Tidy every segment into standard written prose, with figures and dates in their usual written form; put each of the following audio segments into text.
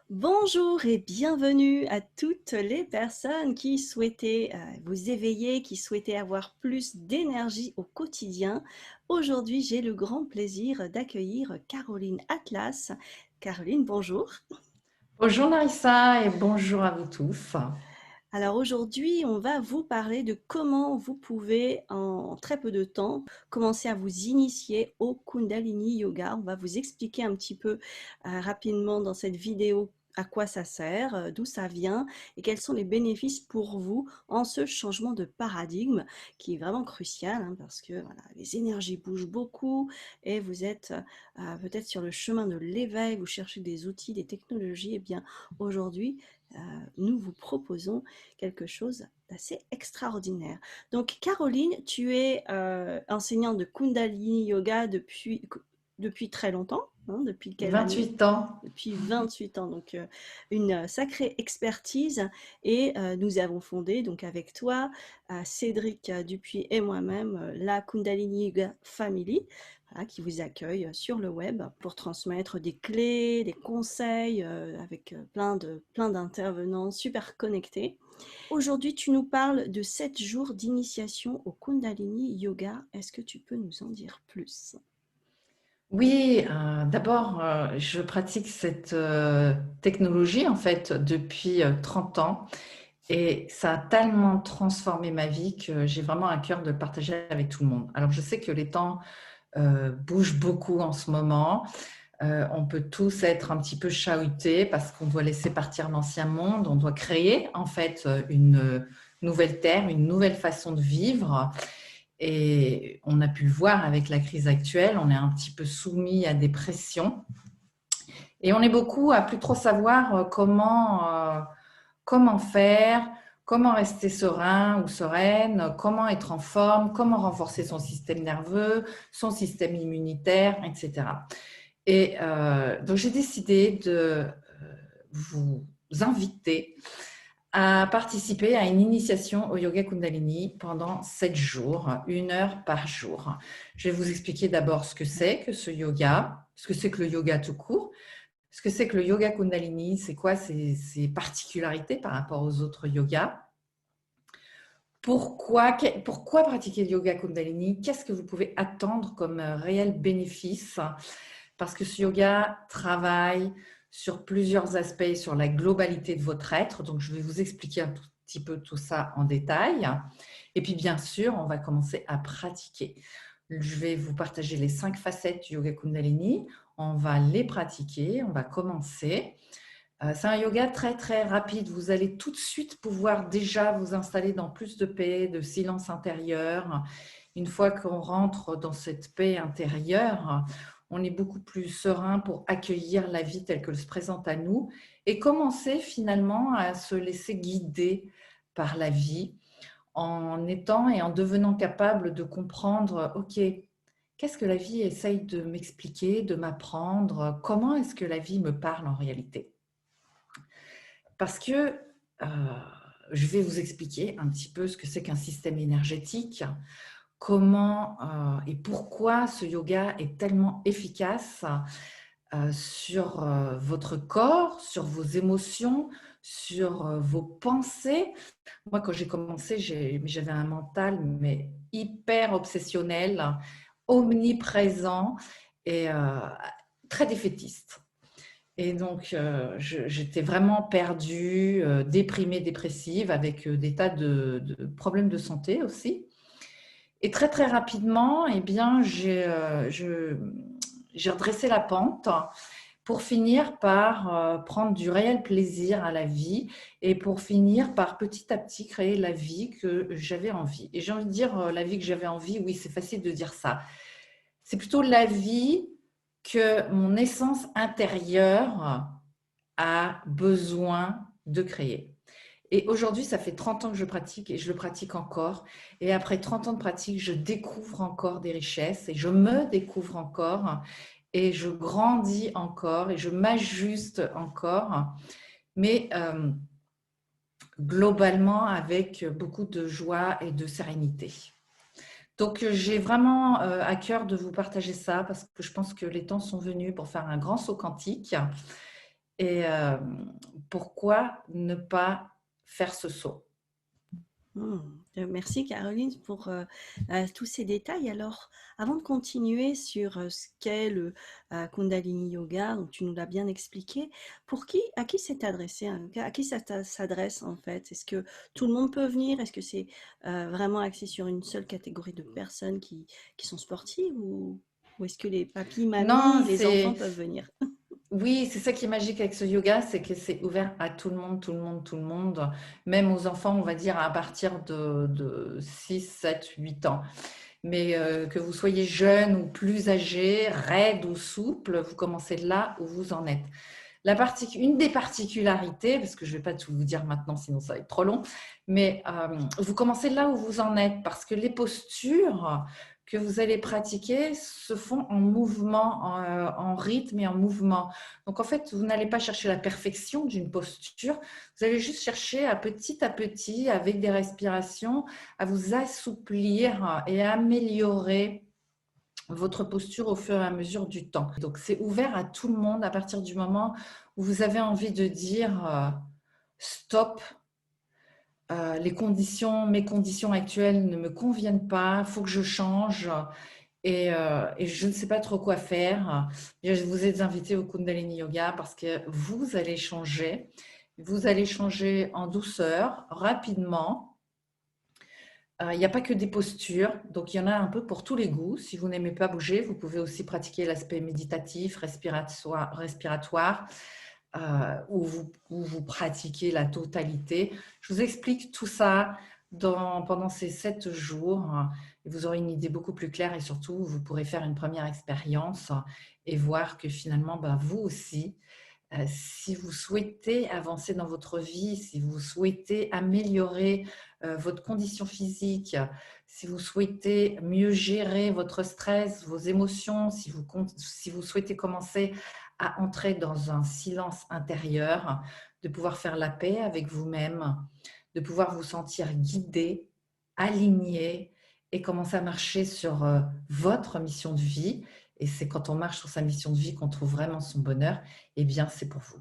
Bonjour et bienvenue à toutes les personnes qui souhaitaient vous éveiller, qui souhaitaient avoir plus d'énergie au quotidien. Aujourd'hui, j'ai le grand plaisir d'accueillir Caroline Atlas. Caroline, bonjour. Bonjour Narissa et bonjour à vous tous. Alors aujourd'hui, on va vous parler de comment vous pouvez, en très peu de temps, commencer à vous initier au Kundalini Yoga. On va vous expliquer un petit peu rapidement dans cette vidéo à quoi ça sert, d'où ça vient et quels sont les bénéfices pour vous en ce changement de paradigme qui est vraiment crucial, hein, parce que voilà, les énergies bougent beaucoup et vous êtes peut-être sur le chemin de l'éveil, vous cherchez des outils, des technologies. Et bien aujourd'hui, nous vous proposons quelque chose d'assez extraordinaire. Donc Caroline, tu es enseignante de Kundalini Yoga depuis très longtemps, hein, depuis quelle année? 28 ans. Depuis 28 ans, donc une sacrée expertise. Et nous avons fondé donc avec toi, Cédric Dupuis et moi-même, la Kundalini Yoga Family, voilà, qui vous accueille sur le web pour transmettre des clés, des conseils, avec plein d'intervenants super connectés. Aujourd'hui, tu nous parles de 7 jours d'initiation au Kundalini Yoga. Est-ce que tu peux nous en dire plus? Oui, d'abord, je pratique cette technologie en fait depuis 30 ans et ça a tellement transformé ma vie que j'ai vraiment à cœur de le partager avec tout le monde. Alors, je sais que les temps bougent beaucoup en ce moment. On peut tous être un petit peu chahutés parce qu'on doit laisser partir l'ancien monde, on doit créer en fait une nouvelle terre, une nouvelle façon de vivre. Et on a pu le voir avec la crise actuelle, on est un petit peu soumis à des pressions. Et on est beaucoup à plus trop savoir comment faire, comment rester serein ou sereine, comment être en forme, comment renforcer son système nerveux, son système immunitaire, etc. Et donc j'ai décidé de vous inviter à participer à une initiation au yoga Kundalini pendant 7 jours, 1 heure par jour. Je vais vous expliquer d'abord ce que c'est que ce yoga, ce que c'est que le yoga tout court, ce que c'est que le yoga Kundalini, c'est quoi ses particularités par rapport aux autres yogas. Pourquoi pratiquer le yoga Kundalini? Qu'est-ce que vous pouvez attendre comme réel bénéfice? Parce que ce yoga travaille sur plusieurs aspects, sur la globalité de votre être. Donc, je vais vous expliquer un petit peu tout ça en détail. Et puis, bien sûr, on va commencer à pratiquer. Je vais vous partager les 5 facettes du yoga Kundalini. On va les pratiquer, on va commencer. C'est un yoga très, très rapide. Vous allez tout de suite pouvoir déjà vous installer dans plus de paix, de silence intérieur. Une fois qu'on rentre dans cette paix intérieure, on est beaucoup plus serein pour accueillir la vie telle qu'elle se présente à nous et commencer finalement à se laisser guider par la vie en étant et en devenant capable de comprendre, OK, qu'est-ce que la vie essaye de m'expliquer, de m'apprendre? Comment est-ce que la vie me parle en réalité? Parce que je vais vous expliquer un petit peu ce que c'est qu'un système énergétique, comment et pourquoi ce yoga est tellement efficace sur votre corps, sur vos émotions, sur vos pensées. Moi, quand j'ai commencé, j'avais un mental mais hyper obsessionnel, omniprésent et très défaitiste. Et donc, j'étais vraiment perdue, déprimée, dépressive, avec des tas de problèmes de santé aussi. Et très, très rapidement, eh bien, j'ai redressé la pente pour finir par prendre du réel plaisir à la vie et pour finir par petit à petit créer la vie que j'avais envie. Et j'ai envie de dire la vie que j'avais envie, oui, c'est facile de dire ça. C'est plutôt la vie que mon essence intérieure a besoin de créer. Et aujourd'hui, ça fait 30 ans que je pratique et je le pratique encore. Et après 30 ans de pratique, je découvre encore des richesses et je me découvre encore et je grandis encore et je m'ajuste encore. Mais globalement, avec beaucoup de joie et de sérénité. Donc, j'ai vraiment à cœur de vous partager ça parce que je pense que les temps sont venus pour faire un grand saut quantique Et pourquoi ne pas faire ce saut? Mmh. Merci Caroline pour tous ces détails. Alors, avant de continuer sur ce qu'est le Kundalini Yoga, donc tu nous l'as bien expliqué, à qui c'est adressé, hein, à qui s'adresse en fait? Est-ce que tout le monde peut venir? Est-ce que c'est vraiment axé sur une seule catégorie de personnes qui sont sportives ou est-ce que les papis, Non, mamies, les enfants c'est peuvent venir? oui, c'est ça qui est magique avec ce yoga, c'est que c'est ouvert à tout le monde, tout le monde, tout le monde, même aux enfants, on va dire à partir de 6, 7, 8 ans. Mais que vous soyez jeune ou plus âgé, raide ou souple, vous commencez là où vous en êtes. Une des particularités, parce que je ne vais pas tout vous dire maintenant, sinon ça va être trop long, mais vous commencez là où vous en êtes, parce que les postures que vous allez pratiquer se font en mouvement, en rythme et en mouvement. Donc en fait, vous n'allez pas chercher la perfection d'une posture, vous allez juste chercher à petit, avec des respirations, à vous assouplir et à améliorer votre posture au fur et à mesure du temps. Donc, c'est ouvert à tout le monde à partir du moment où vous avez envie de dire stop, mes conditions actuelles ne me conviennent pas, il faut que je change et je ne sais pas trop quoi faire. Je vous ai invité au Kundalini Yoga parce que vous allez changer en douceur, rapidement. Il n'y a pas que des postures, donc il y en a un peu pour tous les goûts. Si vous n'aimez pas bouger, vous pouvez aussi pratiquer l'aspect méditatif, respiratoire où vous pratiquez la totalité. Je vous explique tout ça pendant ces 7 jours et vous aurez une idée beaucoup plus claire et surtout, vous pourrez faire une première expérience et voir que finalement, vous aussi, si vous souhaitez avancer dans votre vie, si vous souhaitez améliorer votre condition physique, si vous souhaitez mieux gérer votre stress, vos émotions, si vous souhaitez commencer à entrer dans un silence intérieur, de pouvoir faire la paix avec vous-même, de pouvoir vous sentir guidé, aligné et commencer à marcher sur votre mission de vie. Et c'est quand on marche sur sa mission de vie qu'on trouve vraiment son bonheur. Eh bien, c'est pour vous.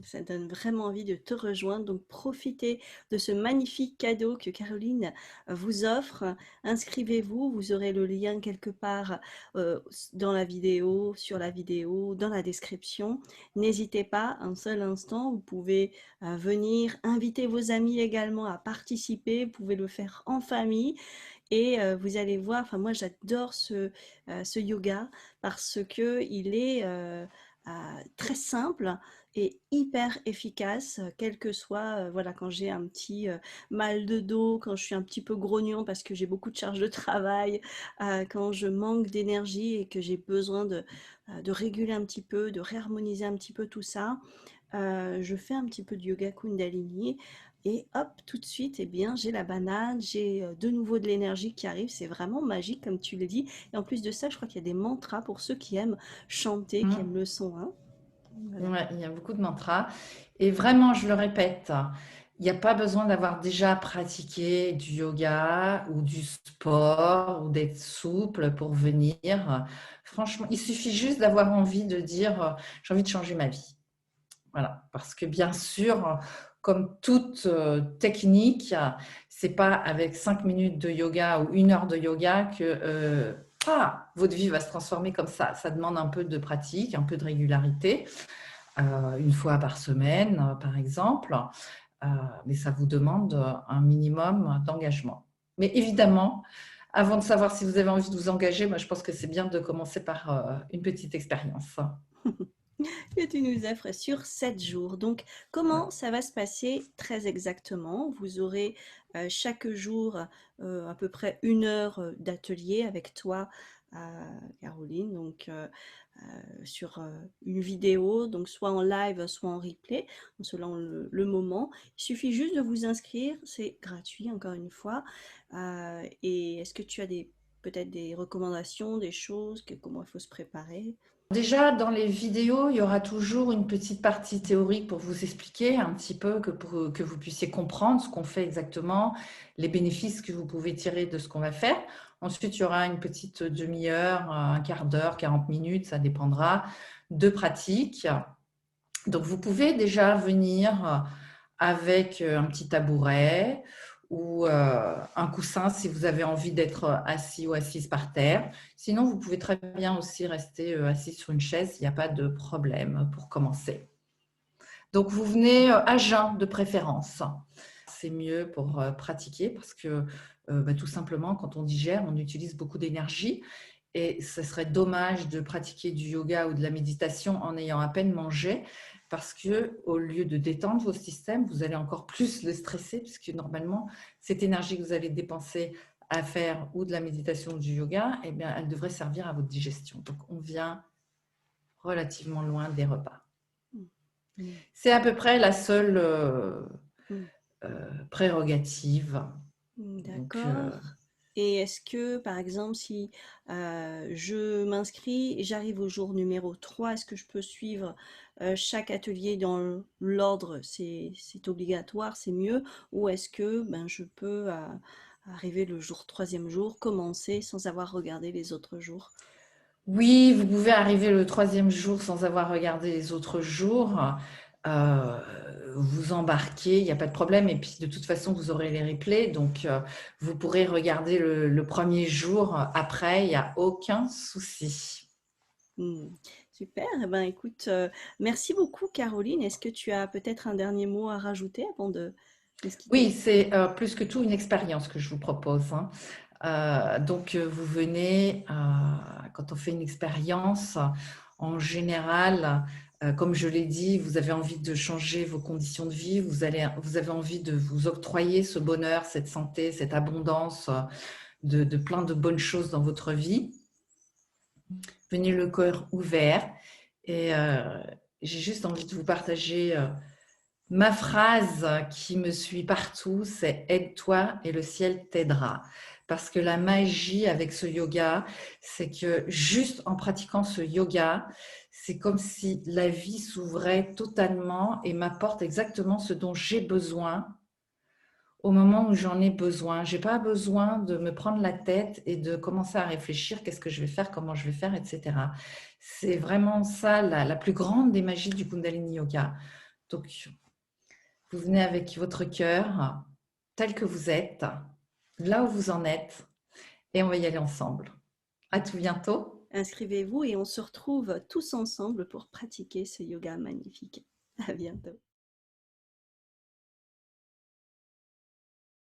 Ça donne vraiment envie de te rejoindre. Donc, profitez de ce magnifique cadeau que Caroline vous offre. Inscrivez-vous, vous aurez le lien quelque part dans la vidéo, sur la vidéo, dans la description. N'hésitez pas un seul instant, vous pouvez venir inviter vos amis également à participer. Vous pouvez le faire en famille. Et vous allez voir, enfin moi j'adore ce yoga parce que il est très simple et hyper efficace, quel que soit, voilà, quand j'ai un petit mal de dos, quand je suis un petit peu grognon parce que j'ai beaucoup de charge de travail, quand je manque d'énergie et que j'ai besoin de réguler un petit peu, de réharmoniser un petit peu tout ça, je fais un petit peu de yoga Kundalini et hop, tout de suite, eh bien, j'ai la banane, j'ai de nouveau de l'énergie qui arrive. C'est vraiment magique, comme tu le dis. Et en plus de ça, je crois qu'il y a des mantras pour ceux qui aiment chanter, qui aiment Mm. le son, hein. Voilà. Ouais, il y a beaucoup de mantras. Et vraiment, je le répète, il n'y a pas besoin d'avoir déjà pratiqué du yoga ou du sport ou d'être souple pour venir. Franchement, il suffit juste d'avoir envie de dire j'ai envie de changer ma vie. Voilà, parce que bien sûr, comme toute technique, c'est pas avec 5 minutes de yoga ou 1 heure de yoga que votre vie va se transformer comme ça. Ça demande un peu de pratique, un peu de régularité, 1 fois par semaine, par exemple, mais ça vous demande un minimum d'engagement. Mais évidemment, avant de savoir si vous avez envie de vous engager, moi, je pense que c'est bien de commencer par une petite expérience. Que tu nous offres sur 7 jours. Donc, comment ça va se passer très exactement? Vous aurez chaque jour à peu près 1 heure d'atelier avec toi, Caroline, donc sur une vidéo, donc soit en live, soit en replay, selon le moment. Il suffit juste de vous inscrire, c'est gratuit encore une fois. Et est-ce que tu as peut-être des recommandations, des choses, comment il faut se préparer? Déjà, dans les vidéos, il y aura toujours une petite partie théorique pour vous expliquer un petit peu, pour que vous puissiez comprendre ce qu'on fait exactement, les bénéfices que vous pouvez tirer de ce qu'on va faire. Ensuite, il y aura une petite demi-heure, un quart d'heure, 40 minutes, ça dépendra, de pratique. Donc, vous pouvez déjà venir avec un petit tabouret ou un coussin si vous avez envie d'être assis ou assise par terre. Sinon, vous pouvez très bien aussi rester assis sur une chaise, il n'y a pas de problème pour commencer. Donc, vous venez à jeun de préférence. C'est mieux pour pratiquer parce que tout simplement, quand on digère, on utilise beaucoup d'énergie et ce serait dommage de pratiquer du yoga ou de la méditation en ayant à peine mangé parce que au lieu de détendre vos systèmes, vous allez encore plus le stresser puisque normalement, cette énergie que vous allez dépenser à faire ou de la méditation ou du yoga, eh bien, elle devrait servir à votre digestion. Donc, on vient relativement loin des repas. Mm. C'est à peu près la seule Mm. prérogative. Donc, D'accord. Et est-ce que, par exemple, si je m'inscris et j'arrive au jour numéro 3, est-ce que je peux suivre chaque atelier dans l'ordre? C'est obligatoire, c'est mieux? Ou est-ce que ben, je peux arriver le troisième jour, commencer sans avoir regardé les autres jours? oui, vous pouvez arriver le troisième jour sans avoir regardé les autres jours. Euh, Vous embarquez, il n'y a pas de problème. Et puis, de toute façon, vous aurez les replays. Donc, vous pourrez regarder le premier jour après, il n'y a aucun souci. Hmm. Super. Eh ben, écoute, merci beaucoup, Caroline. Est-ce que tu as peut-être un dernier mot à rajouter avant de se quitter? Oui, c'est plus que tout une expérience que je vous propose, hein. Donc, vous venez, quand on fait une expérience, en général, comme je l'ai dit, vous avez envie de changer vos conditions de vie, vous avez envie de vous octroyer ce bonheur, cette santé, cette abondance de plein de bonnes choses dans votre vie. Venez le cœur ouvert et j'ai juste envie de vous partager ma phrase qui me suit partout, c'est aide-toi et le ciel t'aidera. Parce que la magie avec ce yoga, c'est que juste en pratiquant ce yoga, c'est comme si la vie s'ouvrait totalement et m'apporte exactement ce dont j'ai besoin au moment où j'en ai besoin. J'ai pas besoin de me prendre la tête et de commencer à réfléchir qu'est-ce que je vais faire, comment je vais faire, etc. C'est vraiment ça la plus grande des magies du Kundalini Yoga. Donc, vous venez avec votre cœur tel que vous êtes, là où vous en êtes, et on va y aller ensemble. À tout bientôt. Inscrivez-vous et on se retrouve tous ensemble pour pratiquer ce yoga magnifique. À bientôt.